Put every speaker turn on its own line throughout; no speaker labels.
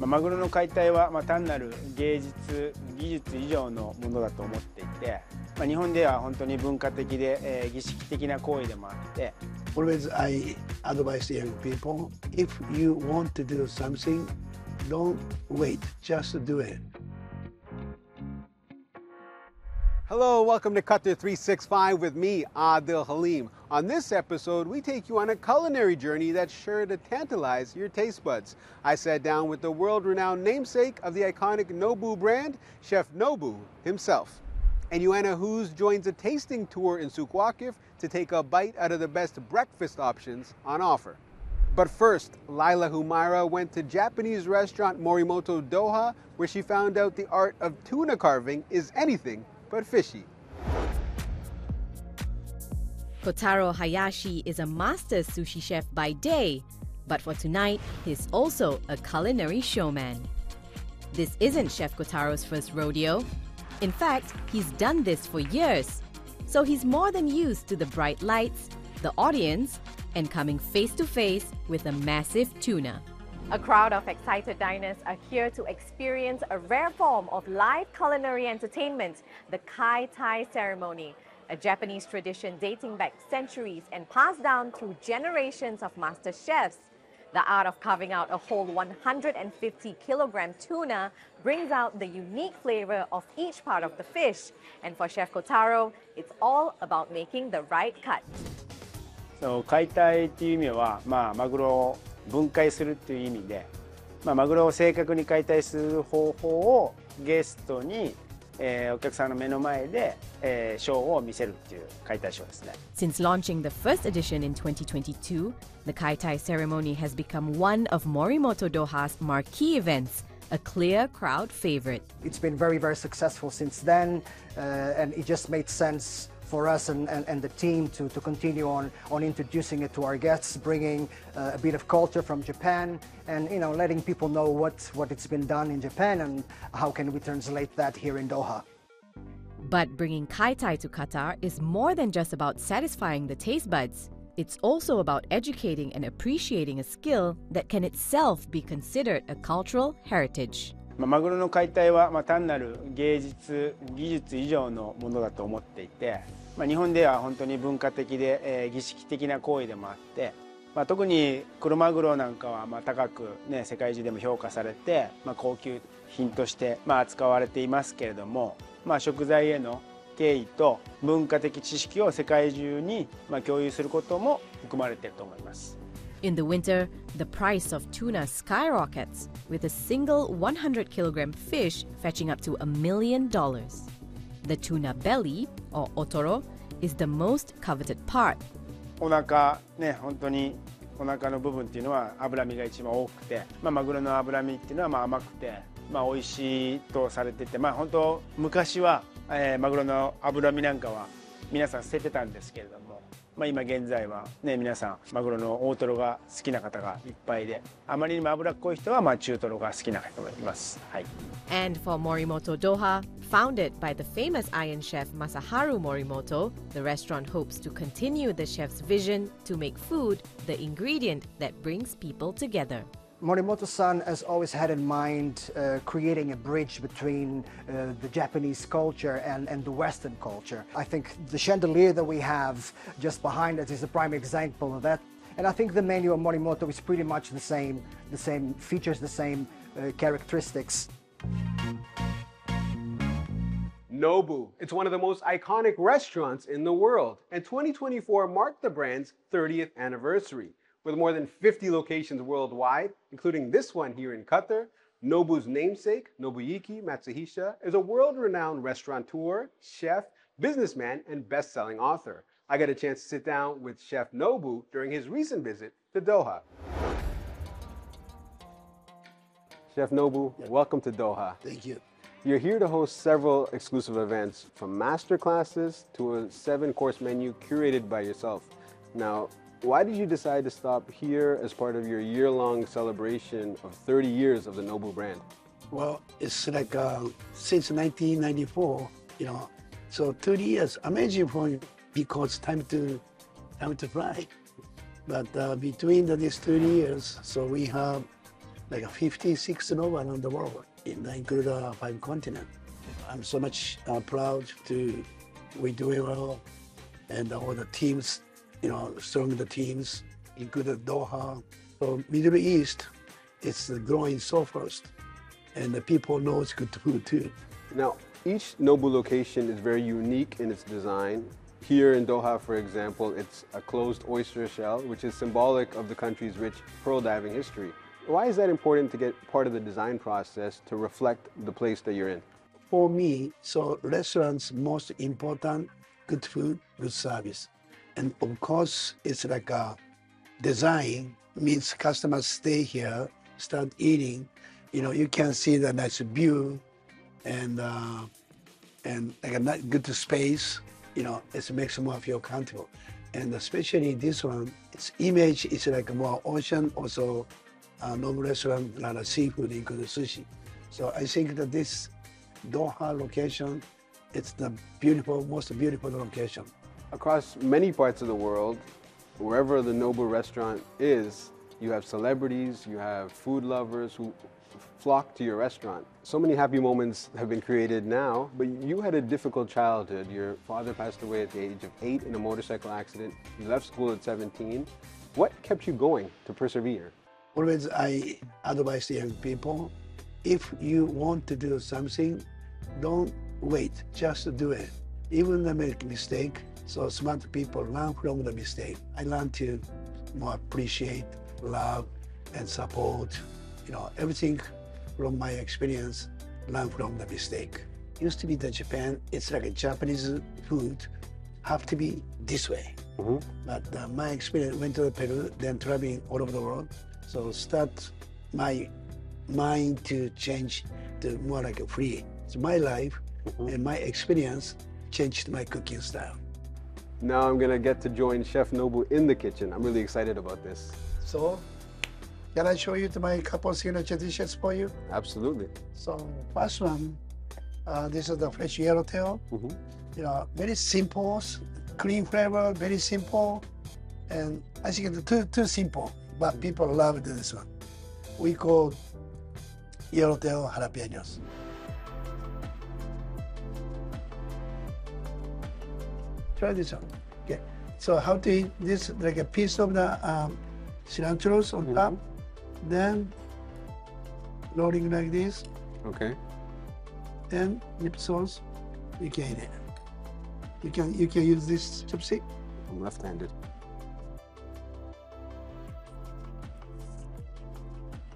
マグロの解体は単なる芸術、技術以上のものだと思っていて、日本では本当に文化的で、儀式的な行為でもあって。
Always I advise young people, if you want to do something, don't wait, just do it.
Hello, welcome to Qatar 365 with me, Adil Halim. On this episode, we take you on a culinary journey that's sure to tantalize your taste buds. I sat down with the world-renowned namesake of the iconic Nobu brand, Chef Nobu himself. And Joanna Hughes joins a tasting tour in Souq Waqif to take a bite out of the best breakfast options on offer. But first, Laila Humaira went to Japanese restaurant Morimoto Doha, where she found out the art of tuna carving is anything but fishy.
Kotaro Hayashi is a master sushi chef by day, but for tonight, he's also a culinary showman. This isn't Chef Kotaro's first rodeo. In fact, he's done this for years. So he's more than used to the bright lights, the audience, and coming face to face with a massive tuna.
A crowd of excited diners are here to experience a rare form of live culinary entertainment, the Kai Tai ceremony, a Japanese tradition dating back centuries and passed down through generations of master chefs. The art of carving out a whole 150-kilogram tuna brings out the unique flavor of each part of the fish. And for Chef Kotaro, it's all about making the right cut.
So, 解体っていう意味は、マグロを分解するっていう意味で、マグロを正確に解体する方法をゲストに、お客さんの目の前で、ショーを見せるっていう解体ショーですね。
Since launching the first edition in 2022, the Kai Tai ceremony has become one of Morimoto Doha's marquee events, a clear crowd favorite.
It's been very, very successful since then, and it just made sense for us and the team to continue on introducing it to our guests, bringing a bit of culture from Japan, and letting people know what it's been done in Japan and how can we translate that here in Doha.
But bringing Kai Tai to Qatar is more than just about satisfying the taste buds. It's also about educating and appreciating a skill that can itself be considered a cultural heritage.
マグロの解体は単なる芸術、技術以上のものだと思っていて、日本では本当に文化的で、儀式的な行為でもあって、特にクロマグロなんかは高く、世界中でも評価されて、高級品として、扱われていますけれども、食材への敬意と文化的知識を世界中に、共有することも含まれていると思います。
In the winter, the price of tuna skyrockets, with a single 100-kilogram fish fetching up to $1 million. The tuna belly, or otoro, is the most coveted part.
お腹ね、本当にお腹の部分っていうのは脂身が一番多くて、マグロの脂身っていうのは甘くて、美味しいとされてて、本当昔は、マグロの脂身なんかは皆さん捨ててたんですけれども。今現在は皆さんマグロの大トロが好きな方がいっぱいで、あまりにも脂っこい人は中トロが好きな方もいます。はい。
And for Morimoto Doha, founded by the famous Iron chef Masaharu Morimoto, the restaurant hopes to continue the chef's vision to make food the ingredient that brings people together.
Morimoto-san has always had in mind creating a bridge between the Japanese culture and the Western culture. I think the chandelier that we have just behind us is a prime example of that. And I think the menu of Morimoto is pretty much the same features, the same characteristics.
Nobu. It's one of the most iconic restaurants in the world, and 2024 marked the brand's 30th anniversary. With more than 50 locations worldwide, including this one here in Qatar, Nobu's namesake, Nobuyuki Matsuhisa, is a world-renowned restaurateur, chef, businessman, and best-selling author. I got a chance to sit down with Chef Nobu during his recent visit to Doha. Chef Nobu, welcome to Doha.
Thank you.
You're here to host several exclusive events, from master classes to a 7-course menu curated by yourself. Now, why did you decide to stop here as part of your year-long celebration of 30 years of the Nobu brand?
Well, it's like since 1994, so 30 years, amazing for me because time to fly. But between these 30 years, so we have like 56 Nobu around the world, including 5 continents. I'm so much proud we do it well, and all the teams, strong the teams, including Doha. So Middle East, it's growing so fast, and the people know it's good food too.
Now, each Nobu location is very unique in its design. Here in Doha, for example, it's a closed oyster shell, which is symbolic of the country's rich pearl diving history. Why is that important to get part of the design process to reflect the place that you're in?
For me, so restaurants most important, good food, good service. And of course, it's like a design means customers stay here, start eating. You can see the nice view and like a good space. It makes more feel comfortable. And especially this one, its image is like more ocean, also Nobu restaurant, a lot of seafood, including sushi. So I think that this Doha location, it's the most beautiful location.
Across many parts of the world, wherever the Nobu restaurant is, you have celebrities, you have food lovers who flock to your restaurant. So many happy moments have been created now, but you had a difficult childhood. Your father passed away at the age of 8 in a motorcycle accident. You left school at 17. What kept you going to persevere?
Always I advise young people, if you want to do something, don't wait, just do it. Even if make a mistake, so smart people learn from the mistake. I learned to more appreciate, love, and support, everything from my experience, learn from the mistake. Used to be the Japan, it's like a Japanese food, have to be this way. But my experience went to Peru, then traveling all over the world. So start my mind to change to more like a free. So my life and my experience changed my cooking style.
Now I'm gonna get to join Chef Nobu in the kitchen. I'm really excited about this.
So, can I show you my couple signature dishes for you?
Absolutely.
So first one, this is the fresh yellowtail. Very simple, clean flavor, very simple, and I think it's too simple, but people love this one. We call yellowtail jalapenos. Try this one. Okay. So how to eat this? Like a piece of the cilantro on top, then rolling like this.
Okay.
Then dip sauce. You can eat it. You can use this chopstick.
I'm left-handed.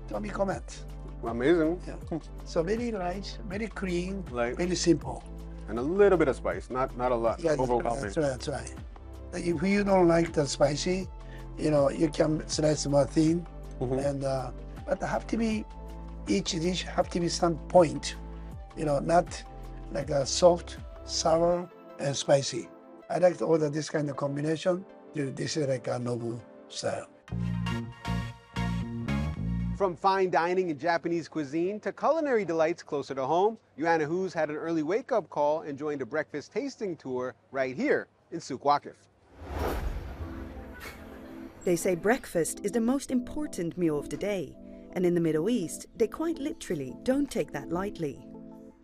Tell me comment.
Amazing.
Yeah. So very light, very clean,
Light.
very simple.
And a little bit of spice, not a lot.
Yeah,
Overwhelming.
that's right. If you don't like the spicy, you can slice more thin, and but have to be each dish have to be some point, not like a soft, sour, and spicy. I like to order this kind of combination. This is like a Nobu style.
From fine dining in Japanese cuisine to culinary delights closer to home, Joanna Hoos had an early wake-up call and joined a breakfast tasting tour right here in Souk Waqif.
They say breakfast is the most important meal of the day, and in the Middle East, they quite literally don't take that lightly.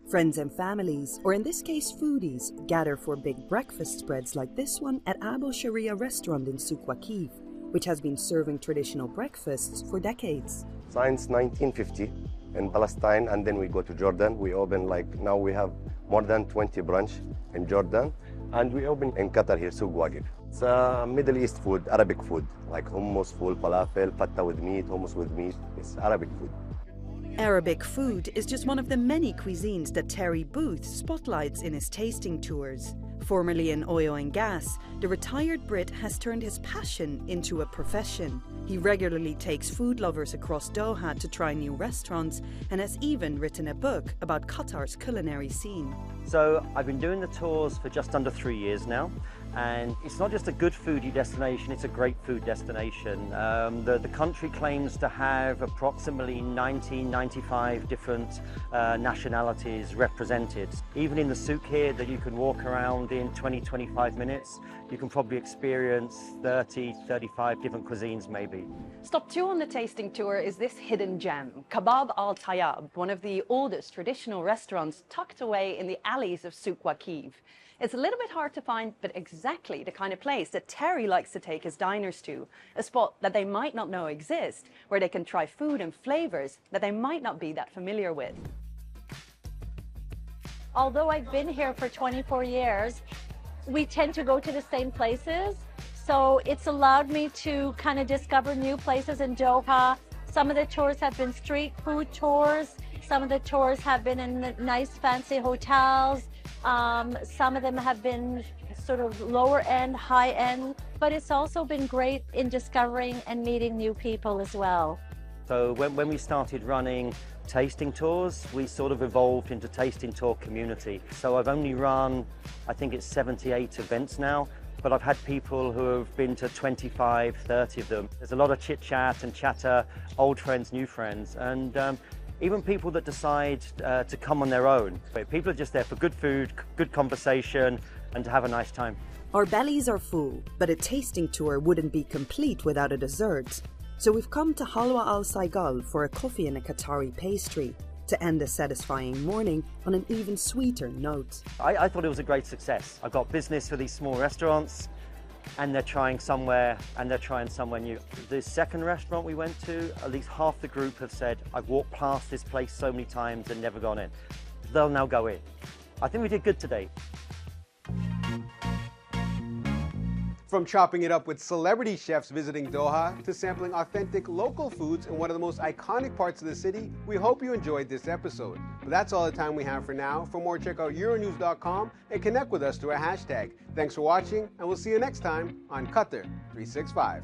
Friends and families, or in this case foodies, gather for big breakfast spreads like this one at Abu Sharia restaurant in Souk Waqif, which has been serving traditional breakfasts for decades.
Since 1950 in Palestine, and then we go to Jordan. We open now we have more than 20 brunch in Jordan, and we open in Qatar here, Souk Waqif. It's Middle East food, Arabic food, like hummus, full falafel, fatta with meat, hummus with meat. It's Arabic food.
Arabic food is just one of the many cuisines that Terry Booth spotlights in his tasting tours. Formerly in oil and gas, the retired Brit has turned his passion into a profession. He regularly takes food lovers across Doha to try new restaurants and has even written a book about Qatar's culinary scene.
So I've been doing the tours for just under 3 years now, And it's not just a good foodie destination, it's a great food destination. The country claims to have approximately 95 different nationalities represented. Even in the souk here that you can walk around in 20-25 minutes, you can probably experience 35 different cuisines maybe.
Stop 2 on the tasting tour is this hidden gem, Kebab Al Tayyab, one of the oldest traditional restaurants tucked away in the alleys of Souk Waqif. It's a little bit hard to find, but exactly the kind of place that Terry likes to take his diners to, a spot that they might not know exists, where they can try food and flavors that they might not be that familiar with.
Although I've been here for 24 years, we tend to go to the same places. So it's allowed me to kind of discover new places in Doha. Some of the tours have been street food tours. Some of the tours have been in nice fancy hotels. Some of them have been sort of lower end, high end, but it's also been great in discovering and meeting new people as well.
So when we started running tasting tours, we sort of evolved into tasting tour community. So I've only run, I think it's 78 events now, but I've had people who have been to 25, 30 of them. There's a lot of chit chat and chatter, old friends, new friends, and even people that decide to come on their own. But people are just there for good food, good conversation, and to have a nice time.
Our bellies are full, but a tasting tour wouldn't be complete without a dessert. So we've come to Halwa Al Saigal for a coffee and a Qatari pastry to end a satisfying morning on an even sweeter note.
I thought it was a great success. I've got business for these small restaurants, and they're trying somewhere new. The second restaurant we went to, at least half the group have said, I've walked past this place so many times and never gone in. They'll now go in. I think we did good today.
From chopping it up with celebrity chefs visiting Doha to sampling authentic local foods in one of the most iconic parts of the city, we hope you enjoyed this episode. But that's all the time we have for now. For more, check out Euronews.com and connect with us through a hashtag. Thanks for watching, and we'll see you next time on Qatar 365.